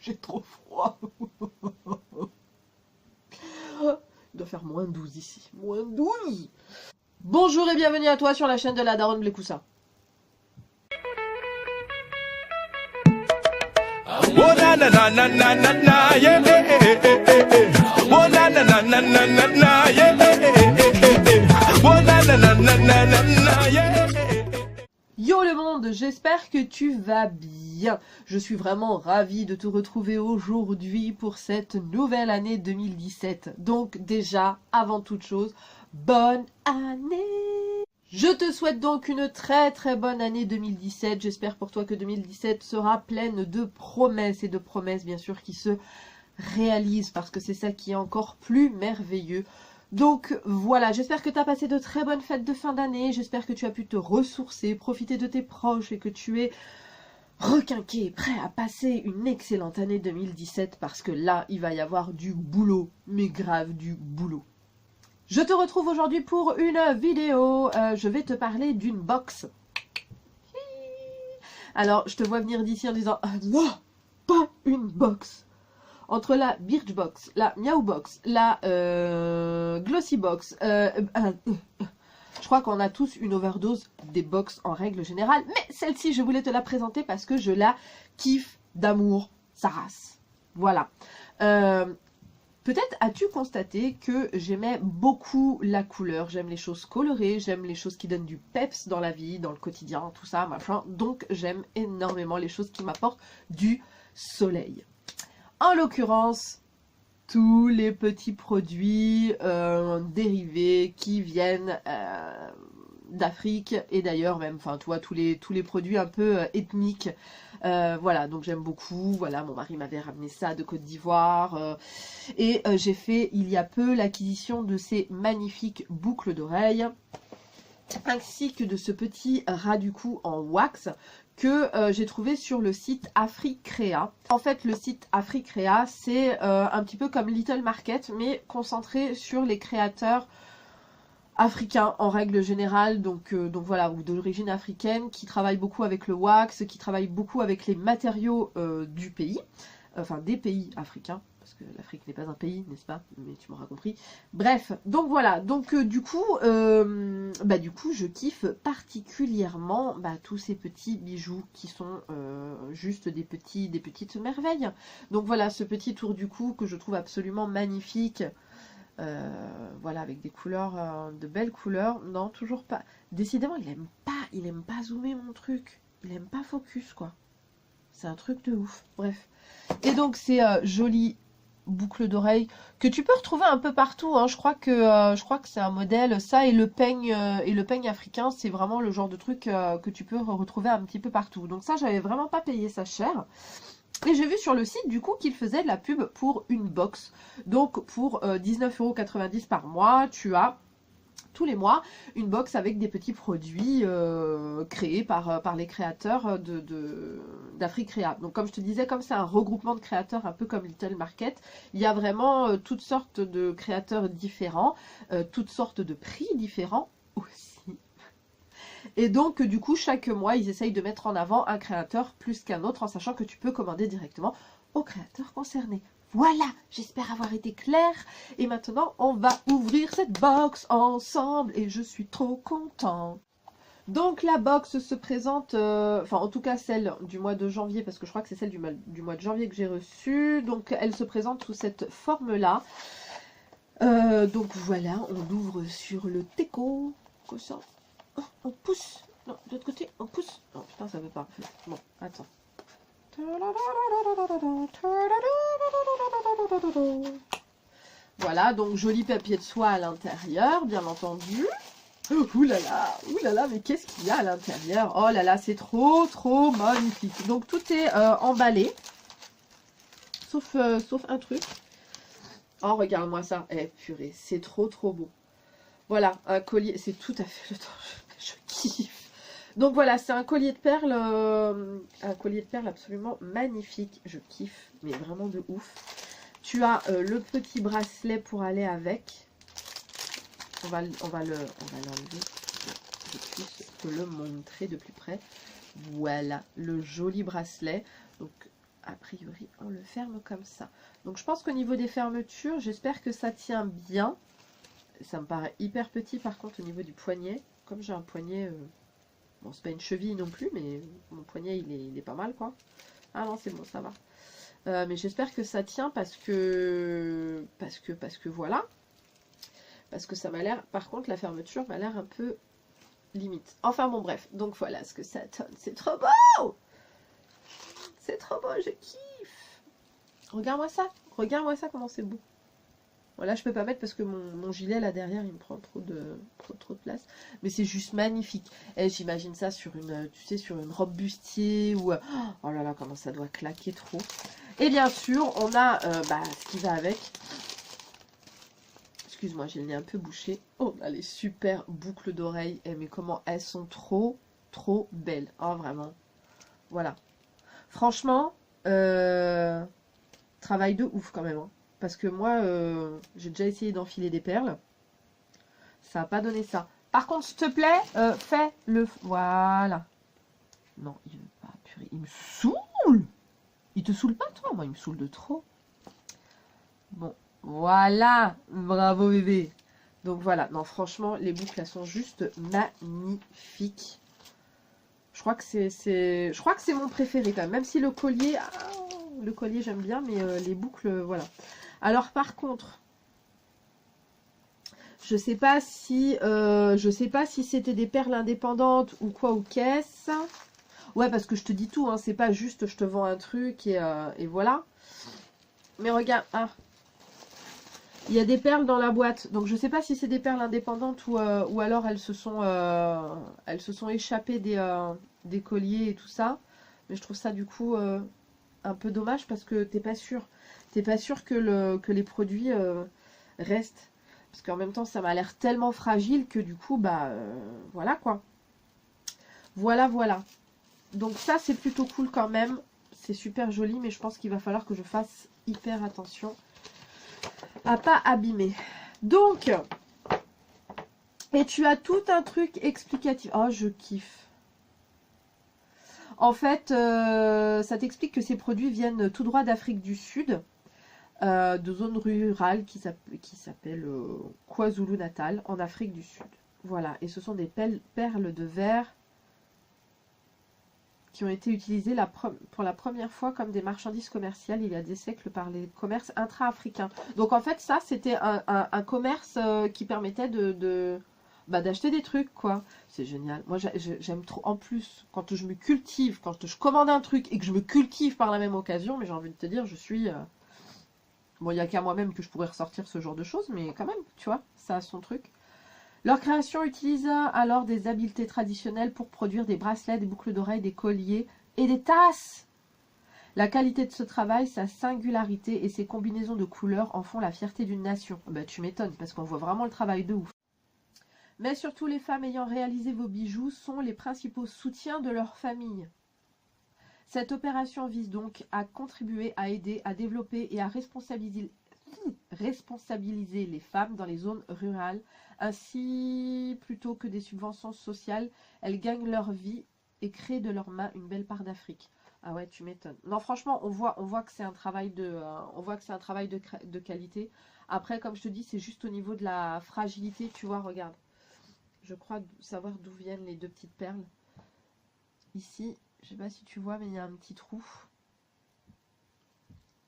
J'ai trop froid. Il doit faire -12 ici. -12. Bonjour et bienvenue à toi sur la chaîne de la Daronne Blécoussa. Oh na na na na na na na yeah oh na na na na na na na yeah oh na na na na na na na yeah. Yo le monde, j'espère que tu vas bien. Je suis vraiment ravie de te retrouver aujourd'hui pour cette nouvelle année 2017. Donc déjà, avant toute chose, bonne année! Je te souhaite donc une très bonne année 2017. J'espère pour toi que 2017 sera pleine de promesses et de promesses bien sûr qui se réalisent parce que c'est ça qui est encore plus merveilleux. Donc voilà, j'espère que tu as passé de très bonnes fêtes de fin d'année, j'espère que tu as pu te ressourcer, profiter de tes proches et que tu es requinqué, prêt à passer une excellente année 2017 parce que là, il va y avoir du boulot, mais grave du boulot. Je te retrouve aujourd'hui pour une vidéo, je vais te parler d'une box. Alors, je te vois venir d'ici en disant « Ah non, pas une box !» Entre la Birchbox, la Meowbox, la Glossybox, je crois qu'on a tous une overdose des box en règle générale. Mais celle-ci, je voulais te la présenter parce que je la kiffe d'amour, sa race. Voilà. Peut-être as-tu constaté que j'aimais beaucoup la couleur. J'aime les choses colorées, j'aime les choses qui donnent du peps dans la vie, dans le quotidien, tout ça, machin. Donc j'aime énormément les choses qui m'apportent du soleil. En l'occurrence, tous les petits produits dérivés qui viennent d'Afrique et d'ailleurs même, enfin tu vois, tous les produits un peu ethniques. Voilà, donc j'aime beaucoup. Voilà, mon mari m'avait ramené ça de Côte d'Ivoire. Et j'ai fait il y a peu l'acquisition de ces magnifiques boucles d'oreilles, ainsi que de ce petit ras du cou en wax que j'ai trouvé sur le site Africrea. En fait, le site Africrea, c'est un petit peu comme Little Market, mais concentré sur les créateurs africains en règle générale, donc voilà, ou d'origine africaine, qui travaillent beaucoup avec le wax, qui travaillent beaucoup avec les matériaux du pays, enfin des pays africains, parce que l'Afrique n'est pas un pays, n'est-ce pas? Mais tu m'auras compris. Bref, donc voilà, donc du coup, je kiffe particulièrement tous ces petits bijoux qui sont juste des petites merveilles. Donc voilà, ce petit tour du cou que je trouve absolument magnifique. Voilà, avec des couleurs, de belles couleurs. Non, toujours pas. Décidément, il aime pas zoomer mon truc. Il aime pas focus, quoi. C'est un truc de ouf. Bref. Et donc, c'est joli boucle d'oreille que tu peux retrouver un peu partout, hein. Je crois que c'est un modèle, ça et le peigne africain, c'est vraiment le genre de truc que tu peux retrouver un petit peu partout. Donc ça, j'avais vraiment pas payé ça cher. Et j'ai vu sur le site du coup qu'il faisait de la pub pour une box. Donc pour 19,90 € par mois, tu as tous les mois une box avec des petits produits créés par les créateurs d'Africrea. Donc comme je te disais, comme c'est un regroupement de créateurs un peu comme Little Market, il y a vraiment toutes sortes de créateurs différents, toutes sortes de prix différents aussi. Et donc du coup chaque mois ils essayent de mettre en avant un créateur plus qu'un autre en sachant que tu peux commander directement au créateur concerné. Voilà, j'espère avoir été claire. Et maintenant, on va ouvrir cette box ensemble et je suis trop contente. Donc la box se présente, enfin en tout cas celle du mois de janvier, parce que je crois que c'est celle du mois de janvier que j'ai reçue. Donc elle se présente sous cette forme-là. Donc voilà, on ouvre sur le teco, comme ça. Oh, on pousse. Non, de l'autre côté, on pousse. Non, putain, ça veut pas. Bon, attends. Voilà, donc joli papier de soie à l'intérieur, bien entendu. Ouh là là, mais qu'est-ce qu'il y a à l'intérieur? Oh là là, c'est trop magnifique. Donc tout est emballé, sauf un truc. Oh, regarde-moi ça. Eh, purée, c'est trop beau. Voilà, un collier, c'est tout à fait le temps. Je kiffe. Donc voilà, c'est un collier de perles absolument magnifique. Je kiffe, mais vraiment de ouf. Tu as le petit bracelet pour aller avec. On va l'enlever. Je puisse te le montrer de plus près. Voilà, le joli bracelet. Donc priori, on le ferme comme ça. Donc je pense qu'au niveau des fermetures, j'espère que ça tient bien. Ça me paraît hyper petit par contre au niveau du poignet. Comme j'ai un poignet, bon c'est pas une cheville non plus, mais mon poignet il est pas mal quoi. Ah non c'est bon, ça va. Mais j'espère que ça tient parce que voilà. Parce que ça m'a l'air, par contre la fermeture m'a l'air un peu limite. Enfin bon bref, donc voilà ce que ça donne. C'est trop beau! C'est trop beau, je kiffe! Regarde-moi ça comment c'est beau. Voilà, je peux pas mettre parce que mon gilet là derrière il me prend trop de place. Mais c'est juste magnifique. Et j'imagine ça sur une, tu sais, sur une robe bustier ou oh là là comment ça doit claquer trop. Et bien sûr on a ce qui va avec. Excuse-moi, j'ai le nez un peu bouché. On a les super boucles d'oreilles. Mais comment elles sont trop belles. Oh vraiment. Voilà. Franchement, travail de ouf quand même. Hein. Parce que moi, j'ai déjà essayé d'enfiler des perles. Ça n'a pas donné ça. Par contre, s'il te plaît, fais-le. Voilà. Non, il veut pas. Purée, il me saoule. Il te saoule pas, toi? Moi, il me saoule de trop. Bon, voilà. Bravo, bébé. Donc voilà. Non, franchement, les boucles, elles sont juste magnifiques. Je crois que c'est mon préféré quand même. Même si le collier, j'aime bien, mais les boucles, voilà. Alors par contre, je sais pas si c'était des perles indépendantes ou quoi ou qu'est-ce. Ouais, parce que je te dis tout, hein, c'est pas juste je te vends un truc et voilà. Mais regarde, il y a des perles dans la boîte, donc je sais pas si c'est des perles indépendantes ou alors elles se sont échappées des colliers et tout ça. Mais je trouve ça du coup un peu dommage parce que t'es pas sûr. T'es pas sûr que les produits restent. Parce qu'en même temps, ça m'a l'air tellement fragile que du coup, voilà quoi. Voilà. Donc ça, c'est plutôt cool quand même. C'est super joli, mais je pense qu'il va falloir que je fasse hyper attention à pas abîmer. Donc, et tu as tout un truc explicatif. Oh, je kiffe. En fait, ça t'explique que ces produits viennent tout droit d'Afrique du Sud. De zones rurales qui s'appelle KwaZulu-Natal en Afrique du Sud. Voilà, et ce sont des perles de verre qui ont été utilisées pour la première fois comme des marchandises commerciales il y a des siècles par les commerces intra-africains. Donc en fait ça c'était un commerce qui permettait d'acheter des trucs quoi. C'est génial. Moi j'aime trop. En plus quand je me cultive, quand je commande un truc et que je me cultive par la même occasion, mais j'ai envie de te dire je suis... Bon, il n'y a qu'à moi-même que je pourrais ressortir ce genre de choses, mais quand même, tu vois, ça a son truc. Leur création utilise alors des habiletés traditionnelles pour produire des bracelets, des boucles d'oreilles, des colliers et des tasses. La qualité de ce travail, sa singularité et ses combinaisons de couleurs en font la fierté d'une nation. Bah, tu m'étonnes, parce qu'on voit vraiment le travail de ouf. Mais surtout, les femmes ayant réalisé vos bijoux sont les principaux soutiens de leur famille. Cette opération vise donc à contribuer, à aider, à développer et à responsabiliser les femmes dans les zones rurales. Ainsi, plutôt que des subventions sociales, elles gagnent leur vie et créent de leurs mains une belle part d'Afrique. Ah ouais, tu m'étonnes. Non, franchement, on voit que c'est un travail de qualité. Après, comme je te dis, c'est juste au niveau de la fragilité, tu vois, regarde. Je crois savoir d'où viennent les deux petites perles. Ici, je sais pas si tu vois, mais il y a un petit trou.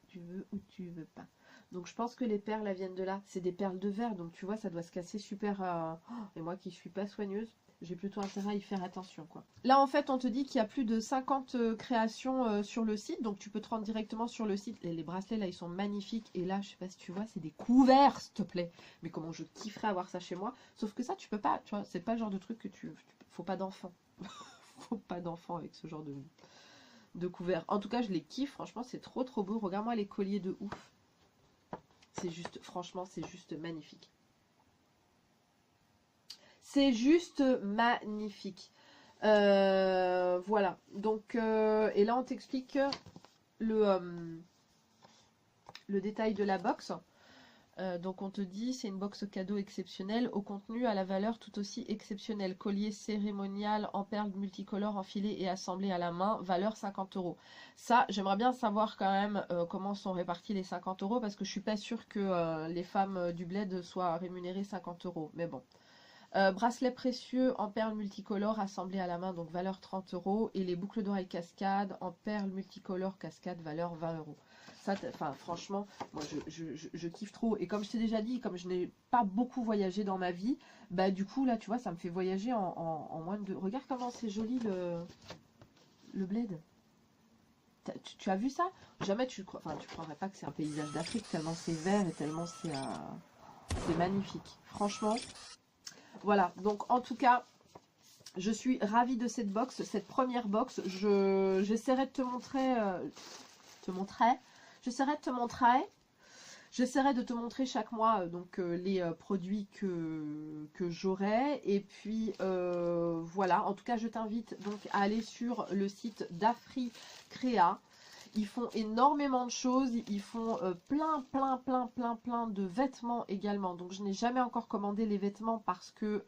Tu veux ou tu veux pas. Donc je pense que les perles, elles viennent de là. C'est des perles de verre, donc tu vois, ça doit se casser super... Et moi qui suis pas soigneuse, j'ai plutôt intérêt à y faire attention, quoi. Là, en fait, on te dit qu'il y a plus de 50 créations sur le site. Donc tu peux te rendre directement sur le site. Les bracelets, là, ils sont magnifiques. Et là, je sais pas si tu vois, c'est des couverts, s'il te plaît. Mais comment je kifferais avoir ça chez moi. Sauf que ça, tu peux pas, tu vois, c'est pas le genre de truc que faut pas d'enfant. Faut pas d'enfant avec ce genre de couvert. En tout cas, je les kiffe. Franchement, c'est trop beau. Regarde-moi les colliers de ouf. C'est juste, franchement, c'est juste magnifique. C'est juste magnifique. Voilà. Donc, et là, on t'explique le détail de la box. Donc on te dit, c'est une box cadeau exceptionnelle, au contenu à la valeur tout aussi exceptionnelle. Collier cérémonial en perles multicolores enfilé et assemblé à la main, valeur 50 €. Ça, j'aimerais bien savoir quand même comment sont répartis les 50 € parce que je suis pas sûre que les femmes du bled soient rémunérées 50 €. Mais bon. Bracelet précieux en perles multicolores assemblés à la main, donc valeur 30 €. Et les boucles d'oreilles cascade en perles multicolores cascade, valeur 20 €. Ça, enfin, franchement, moi je kiffe trop. Et comme je t'ai déjà dit, comme je n'ai pas beaucoup voyagé dans ma vie, bah du coup, là, tu vois, ça me fait voyager en moins de... Regarde comment c'est joli le bled. Tu as vu ça? Jamais tu croirais pas que c'est un paysage d'Afrique, tellement c'est vert et tellement c'est magnifique. Franchement. Voilà, donc en tout cas, je suis ravie de cette box, cette première box. J'essaierai de te montrer, j'essaierai de te montrer chaque mois les produits que j'aurai. Et puis voilà, en tout cas, je t'invite donc à aller sur le site d'Africrea. Ils font énormément de choses, ils font plein de vêtements également. Donc je n'ai jamais encore commandé les vêtements parce que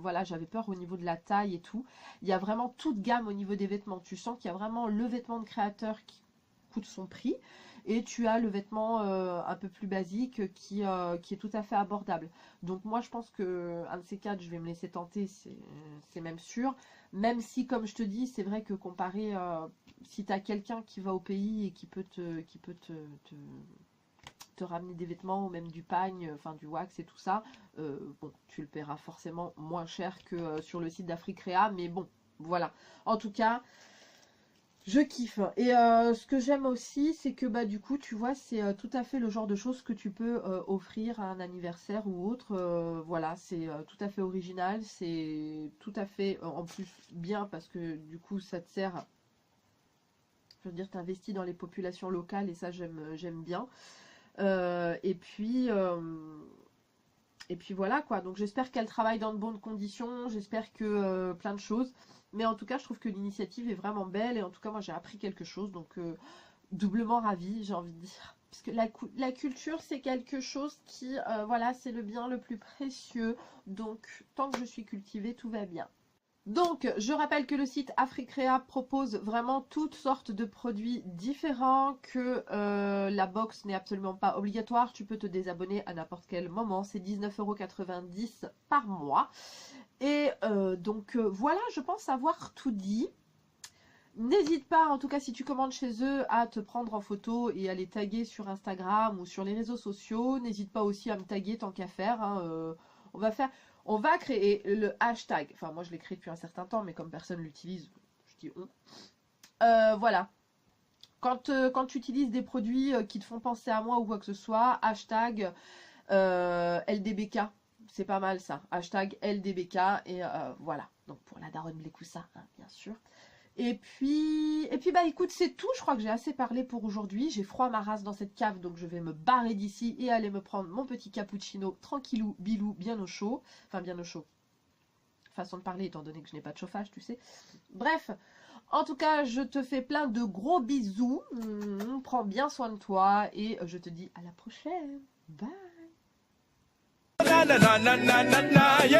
voilà, j'avais peur au niveau de la taille et tout. Il y a vraiment toute gamme au niveau des vêtements. Tu sens qu'il y a vraiment le vêtement de créateur qui coûte son prix. Et tu as le vêtement un peu plus basique qui est tout à fait abordable. Donc moi je pense que un de ces quatre, je vais me laisser tenter, c'est même sûr. Même si, comme je te dis, c'est vrai que comparé, si tu as quelqu'un qui va au pays et qui peut te ramener des vêtements ou même du pagne, enfin du wax et tout ça, bon, tu le paieras forcément moins cher que sur le site d'Africrea. Mais bon, voilà. En tout cas... je kiffe. Et ce que j'aime aussi, c'est que bah du coup, tu vois, c'est tout à fait le genre de choses que tu peux offrir à un anniversaire ou autre. Voilà, c'est tout à fait original. C'est tout à fait, en plus, bien parce que du coup, ça te sert, je veux dire, t'investis dans les populations locales et ça, j'aime bien. Et puis voilà quoi. Donc j'espère qu'elle travaille dans de bonnes conditions. J'espère que plein de choses. Mais en tout cas, je trouve que l'initiative est vraiment belle. Et en tout cas, moi, j'ai appris quelque chose. Donc, doublement ravie, j'ai envie de dire. Parce que la culture, c'est quelque chose qui, voilà, c'est le bien le plus précieux. Donc, tant que je suis cultivée, tout va bien. Donc, je rappelle que le site Africrea propose vraiment toutes sortes de produits différents, que la box n'est absolument pas obligatoire. Tu peux te désabonner à n'importe quel moment. C'est 19,90 € par mois. Et donc voilà, je pense avoir tout dit. N'hésite pas, en tout cas si tu commandes chez eux, à te prendre en photo et à les taguer sur Instagram ou sur les réseaux sociaux. N'hésite pas aussi à me taguer tant qu'à faire. Hein. On va créer le hashtag. Enfin moi je l'ai créé depuis un certain temps, mais comme personne l'utilise, je dis on. Voilà. Quand tu utilises des produits qui te font penser à moi ou quoi que ce soit, hashtag LDBK. C'est pas mal ça, hashtag LDBK et voilà, donc pour la daronne Blécoussa, hein, bien sûr. Et puis bah écoute, c'est tout, je crois que j'ai assez parlé pour aujourd'hui. J'ai froid ma race dans cette cave, donc je vais me barrer d'ici et aller me prendre mon petit cappuccino tranquillou, bilou, bien au chaud. Enfin bien au chaud, façon de parler étant donné que je n'ai pas de chauffage, tu sais. Bref, en tout cas, je te fais plein de gros bisous. Prends bien soin de toi et je te dis à la prochaine. Bye. Na na na na na na na, yeah.